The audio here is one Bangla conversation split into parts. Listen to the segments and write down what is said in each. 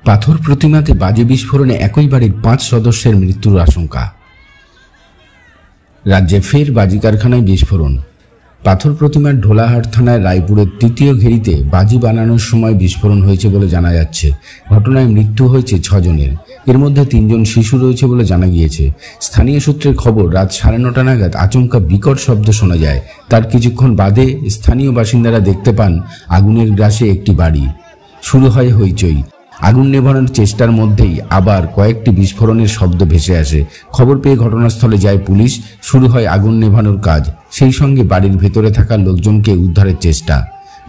পাথর প্রতিমাতে বাজে বিস্ফোরণে একই বাড়ির 5 সদস্যের মৃত্যুর আশঙ্কা। রাজ্যে ফের বাজি কারখানায় বিস্ফোরণ। পাথর প্রতিমার ঢোলাহাট থানায় রায়পুরের তৃতীয় ঘেরিতে বাজি বানানোর সময় বিস্ফোরণ হয়েছে বলে জানা যাচ্ছে। ঘটনায় মৃত্যু হয়েছে 6 জনের, এর মধ্যে 3 জন শিশু রয়েছে বলে জানা গিয়েছে। স্থানীয় সূত্রের খবর, রাত 9:30 নাগাদ আচমকা বিকট শব্দ শোনা যায়। তার কিছুক্ষণ বাদে স্থানীয় বাসিন্দারা দেখতে পান আগুনের গ্রাসে একটি বাড়ি। শুরু হয় হইচই। আগুন নেভানোর চেষ্টার মধ্যেই আবার কয়েকটি বিস্ফোরণের শব্দ ভেসে আসে। খবর পেয়ে ঘটনাস্থলে যায় পুলিশ। শুরু হয় আগুন নেভানোর কাজ, সেই সঙ্গে বাড়ির ভেতরে থাকা লোকজনকে উদ্ধারের চেষ্টা।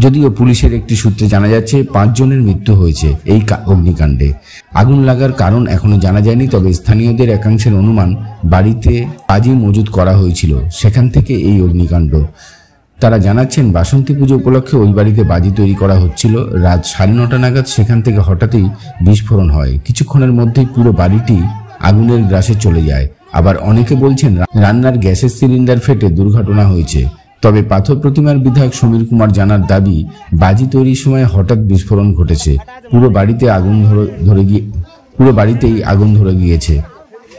যদিও পুলিশের একটি সূত্রে জানা যাচ্ছে 5 জনের মৃত্যু হয়েছে এই অগ্নিকাণ্ডে। আগুন লাগার কারণ এখনো জানা যায়নি, তবে স্থানীয়দের একাংশের অনুমান বাড়িতে বাজি মজুত করা হয়েছিল, সেখান থেকে এই অগ্নিকাণ্ড। তারা জানাচ্ছেন, বাসন্তী পুজো উপলক্ষে ওই বাড়িতে বাজি তৈরি করা হচ্ছিল। রাত 9:30 নাগাদ সেখান থেকে হঠাৎই বিস্ফোরণ হয়। কিছুক্ষণের মধ্যেই পুরো বাড়িটি আগুনের গ্রাসে চলে যায়। আবার অনেকে বলছেন রান্নার গ্যাসের সিলিন্ডার ফেটে দুর্ঘটনা হয়েছে। তবে পাথর প্রতিমার বিধায়ক সমীর কুমার জানার দাবি, বাজি তৈরির সময় হঠাৎ বিস্ফোরণ ঘটেছে। পুরো বাড়িতেই আগুন ধরে গিয়েছে।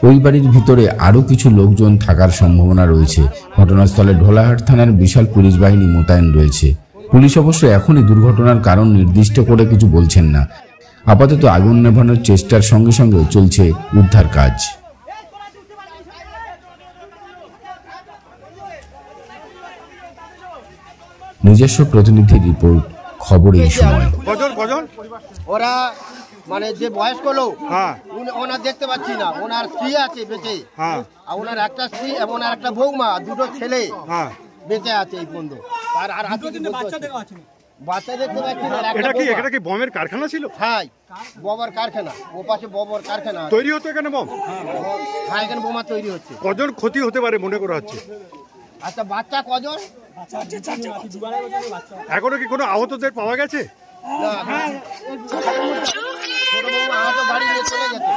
ওই বাড়ির ভিতরে আরও কিছু লোকজন থাকার সম্ভাবনা রয়েছে। ঘটনাস্থলে ঢোলাহাট থানার বিশাল পুলিশ বাহিনী মোতায়েন রয়েছে। পুলিশ অবশ্য এখনই দুর্ঘটনার কারণ নির্দিষ্ট করে কিছু বলছেন না। আপাতত আগুন নেভানোর চেষ্টার সঙ্গে সঙ্গে চলছে উদ্ধার কাজ। নিজস্ব প্রতিনিধির রিপোর্ট, খবর এই সময়। ওরা মানে যে বয়স্ক লোক, ওনার দেখতে পাচ্ছি না, ওনার স্ত্রী আছে বেঁচে, আর ওনার একটা স্ত্রী এবং একটা বৌমা, 2টো ছেলে বেঁচে আছে এই পর্যন্ত। আর বাচ্চা দেখতে পাচ্ছি না। এটা কি বোমের কারখানা ছিল? হ্যাঁ, বোমার কারখানা। ও পাশে বোমার কারখানা তৈরি হতো এখানে বোম। হ্যাঁ, এখানে বোমা তৈরি হচ্ছে। কজন ক্ষতি হতে পারে মনে করা হচ্ছে? আচ্ছা, বাচ্চা কজন? এখনো কি কোনো আহতদের পাওয়া গেছে? ছোট বৌমা আহত, গাড়ি নিয়ে চলে গেছে।